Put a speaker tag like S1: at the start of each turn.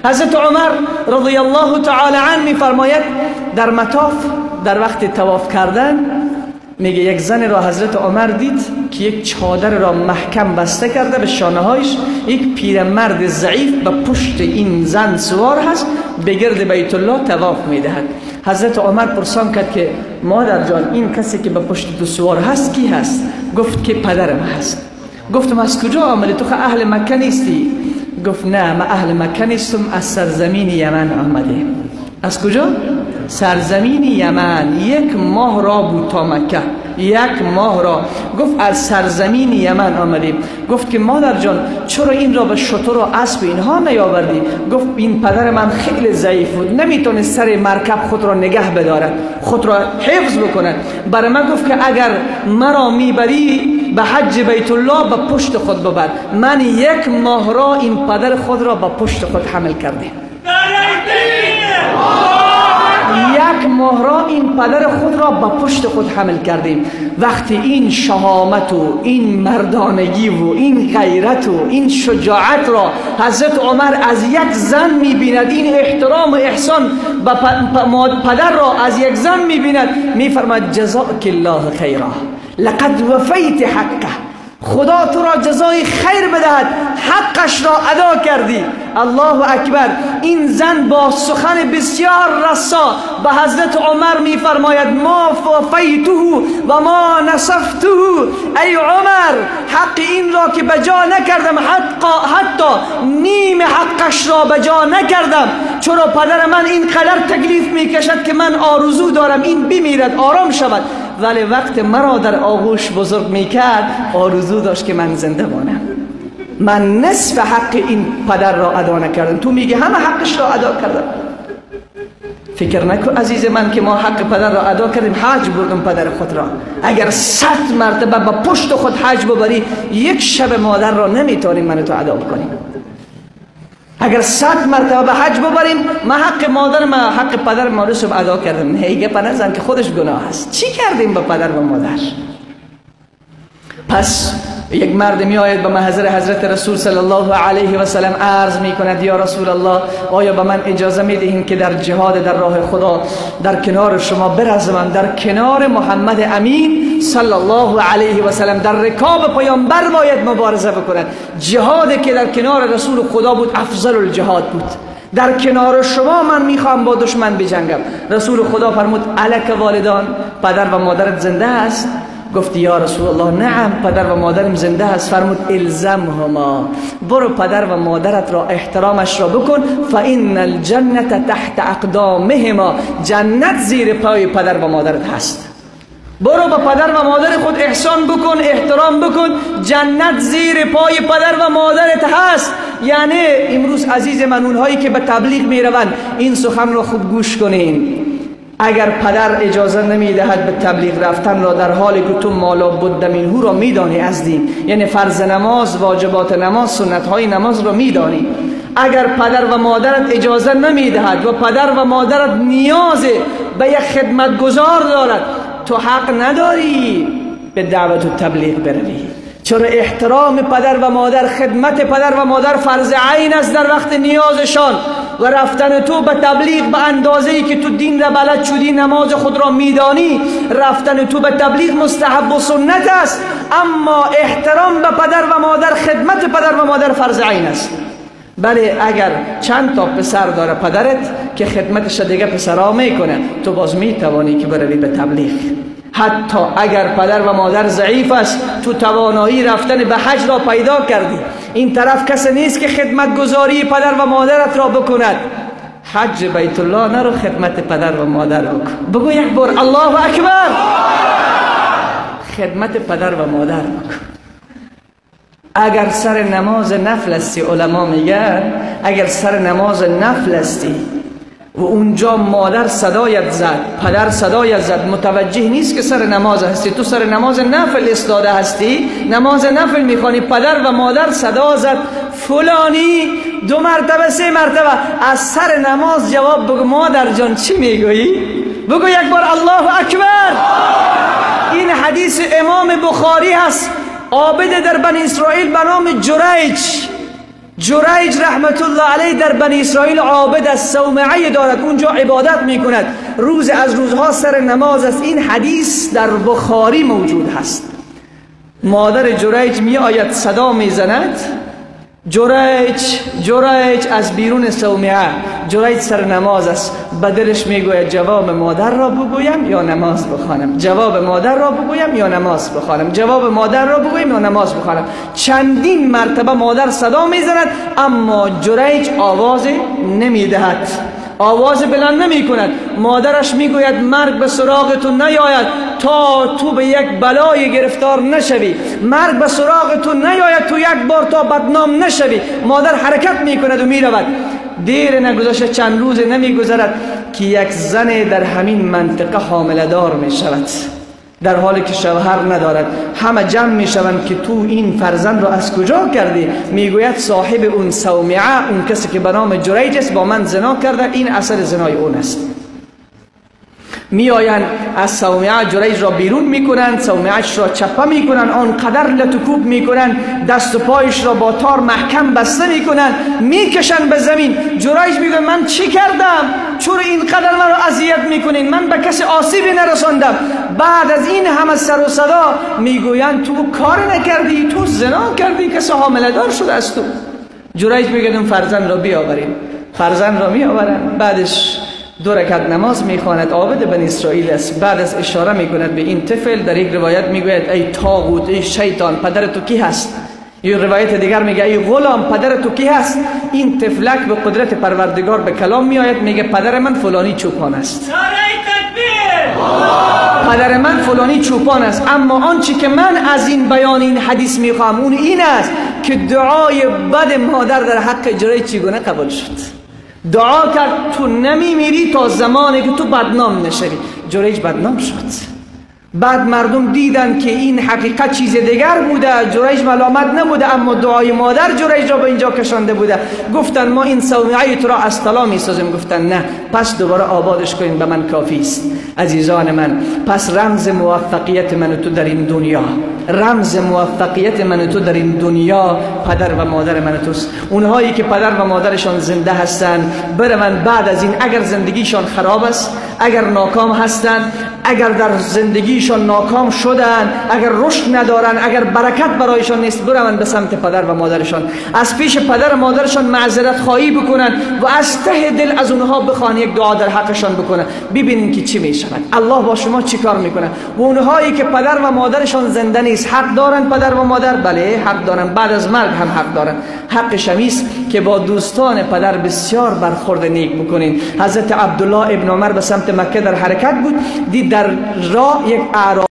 S1: حضرت عمر رضی الله تعالی عنه میفرماید در مطاف در وقت طواف کردن میگه یک زن را حضرت عمر دید که یک چادر را محکم بسته کرده به شانه هایش، یک پیرمرد ضعیف به پشت این زن سوار هست، به گرد بیت الله طواف میدهد. حضرت عمر پرسان کرد که مادر جان این کسی که به پشت تو سوار هست کی هست؟ گفت که پدرم هست. گفتم از کجا آمدی؟ تو اهل مکه نیستی؟ گفت نه من اهل مکه نیستم، از سرزمین یمن آمده. از کجا؟ سرزمین یمن. 1 ماه را بود تا مکه، 1 ماه را. گفت از سرزمین یمن آمدیم. گفت که مادر جان چرا این را به شتر و اسب اینها نیاوردی؟ گفت این پدر من خیلی ضعیف بود، نمیتونه سر مرکب خود را نگه بدارد، خود را حفظ بکند. برای من گفت که اگر مرا میبری به حج بیت الله به پشت خود ببر. من 1 ماه را این پدر خود را به پشت خود حمل کردیم. 1 ماه را این پدر خود را به پشت خود حمل کردیم. وقتی این شهامت و این مردانگی و این غیرت و این شجاعت را حضرت عمر از یک زن میبیند، این احترام و احسان به پدر را از یک زن میبیند، میفرماید جزاک الله خیرا لقد وفیت حقه، خدا تو را جزای خیر بدهد، حقش را ادا کردی. الله اکبر. این زن با سخن بسیار رسا به حضرت عمر میفرماید ما وفیته و ما نصفته. ای عمر حق این را که بجا نکردم، حتی نیم حقش را بجا نکردم، چرا پدر من این قدر تکلیف میکشد که من آرزو دارم این بمیرد آرام شود، ولی وقت مرا در آغوش بزرگ میکرد آرزو داشت که من زنده مانم. من نصف حق این پدر را ادا نکردم، تو میگه همه حقش را ادا کردم. فکر نکن عزیز من که ما حق پدر را ادا کردیم، حج بردم پدر خود را. اگر 100 مرتبه با پشت خود حج ببری، 1 شب مادر را نمیتونیم من تو ادا بکنیم. اگر 100 مرتبه به حج ببریم، ما حق مادر ما حق پدر ما رو ادا کردیم. هیگه پنزن که خودش گناه است. چی کردیم به پدر و مادر؟ پس یک مرد می آید به محضر حضرت رسول صلی الله علیه و سلم عرض می کند یا رسول الله آیا به من اجازه می دهید که در جهاد در راه خدا در کنار شما برزمم، در کنار محمد امین صلی الله علیه و سلم در رکاب پیامبر باید مبارزه بکند. جهادی که در کنار رسول خدا بود افضل الجهاد بود. در کنار شما من میخوام با دشمن بجنگم. رسول خدا فرمود الک والدان، پدر و مادرت زنده است؟ گفت یا رسول الله نعم پدر و مادرم زنده است. فرمود الزمهما، برو پدر و مادرت را احترامش را بکن، فان الجنة تحت اقدامهما، جنت زیر پای پدر و مادرت هست. برو به پدر و مادر خود احسان بکن، احترام بکن، جنت زیر پای پدر و مادرت هست. یعنی امروز عزیز من اونهایی که به تبلیغ میروند این سخن را خوب گوش کنین. اگر پدر اجازه نمیدهد به تبلیغ رفتن را در حالی که تو مالا بد منه را میدانی از دین، یعنی فرض نماز، واجبات نماز، سنت های نماز را میدانی، اگر پدر و مادرت اجازه نمیدهد و پدر و مادرت نیاز به یک خدمتگزار دارد، تو حق نداری به دعوت و تبلیغ بروی. چرا احترام پدر و مادر، خدمت پدر و مادر فرض عین است در وقت نیازشان، و رفتن تو به تبلیغ به اندازه‌ای که تو دین را بلد شدی، نماز خود را میدانی، رفتن تو به تبلیغ مستحب و سنت است، اما احترام به پدر و مادر، خدمت پدر و مادر فرض عین است. بله اگر چند تا پسر داره پدرت که خدمتش دیگه پسرها میکنه، تو باز میتوانی که بروی به تبلیغ. حتی اگر پدر و مادر ضعیف است، تو توانایی رفتن به حج را پیدا کردی، این طرف کسی نیست که خدمتگزاری پدر و مادرت را بکند، حج بیت الله نرو، خدمت پدر و مادر بکن. بگو یک بار الله اکبر. خدمت پدر و مادر بکن. اگر سر نماز نفل استی، علما میگن اگر سر نماز نفل استی و اونجا مادر صدایت زد، پدر صدایت زد، متوجه نیست که سر نماز هستی، تو سر نماز نفل ایستاده هستی، نماز نفل میخوانی، پدر و مادر صدا زد فلانی 2 مرتبه 3 مرتبه، از سر نماز جواب بگو مادر جان چی میگویی؟ بگو یک بار الله اکبر. این حدیث امام بخاری هست. عابد در بنی اسرائیل به نام جریج جریج رحمت الله علیه در بنی اسرائیل عابد از صومعه دارد، اونجا عبادت میکند، روز از روزها سر نماز است. این حدیث در بخاری موجود هست. مادر جریج می آید صدا میزند، جریج از بیرون صومعه. جریج سر نماز است، به دلش میگوید جواب مادر را بگویم یا نماز بخوانم، جواب مادر را بگویم یا نماز بخوانم، جواب مادر را بگویم یا نماز بخوانم. چندین مرتبه مادر صدا میزند اما جریج آواز نمیدهد، آواز بلند نمی کند. مادرش میگوید مرگ به سراغ تو نیاید تا تو به یک بلای گرفتار نشوی، مرگ به سراغ تو نیاید تو یک بار تا بدنام نشوی. مادر حرکت میکند و میرود. دیر نگذشته، چند روز نمیگذرد که یک زن در همین منطقه حامله دار میشود، در حالی که شوهر ندارد. همه جمع میشوند که تو این فرزند را از کجا کردی؟ میگوید صاحب اون صومعه، اون کسی که به نام جریج است، با من زنا کرده، این اثر زنای اون است. میآیند از صومعه جریج را بیرون میکنند، صومعهش را چپه میکنند، آنقدر لطکوب میکنند، دست و پایش را با تار محکم بسته میکنند، میکشند به زمین. جریج میگه من چی کردم؟ چرا اینقدر من را اذیت میکنین؟ من به کسی آسیبی نرساندم. بعد از این همه سر و صدا میگویند تو کار نکردی، تو زنا کردی، کسی حامله دار شده است تو. جریج میگه اون فرزند را بیاورین. فرزند را میآورند، بعدش 2 رکعت نماز میخواند، عابد بنی اسرائیل است. بعد از اشاره میکند به این طفل، در یک روایت میگوید ای طاغوت، ای شیطان، پدر تو کی هست؟ یک روایت دیگر میگه ای غلام، پدر تو کی هست؟ این طفلک به قدرت پروردگار به کلام میآید، میگه پدر من فلانی چوپان است، پدر من فلانی چوپان است. اما آنچه که من از این بیان این حدیث میخوام اون این است که دعای بد مادر در حق جریج چگونه قبول شد. دعا کرد تو نمیمیری تا زمانی که تو بدنام نشوی. جریج بدنام شد. بعد مردم دیدن که این حقیقت چیز دیگر بوده، جریج ملامت نبوده، اما دعای مادر جریج را به اینجا کشانده بوده. گفتن ما این صومعه تو را از طلا میسازیم. گفتن نه، پس دوباره آبادش کنین، به من کافی است. عزیزان من، پس رمز موفقیت من و تو در این دنیا، رمز موفقیت من و تو در این دنیا پدر و مادر من و توست. اونهایی که پدر و مادرشان زنده هستند بروند بعد از این، اگر زندگیشان خراب است، اگر ناکام هستند، اگر در زندگیشان ناکام شدن، اگر رشد ندارن، اگر برکت برایشان نیست، بروند به سمت پدر و مادرشان، از پیش پدر و مادرشان معذرت خواهی بکنن و از ته دل از اونها بخوان، یک دعا در حقشان بکنن. ببینین که چی میشود، الله با شما چی کار میکنه. و اونهایی که پدر و مادرشان زنده نیست، حق دارن پدر و مادر؟ بله حق دارن، بعد از مرگ هم حق دارن. حق شمیست که با دوستان پدر بسیار برخورد نیک بکنین. حضرت عبدالله ابن عمر به سمت مکه در حرکت بود، دید در راه یک اعرابی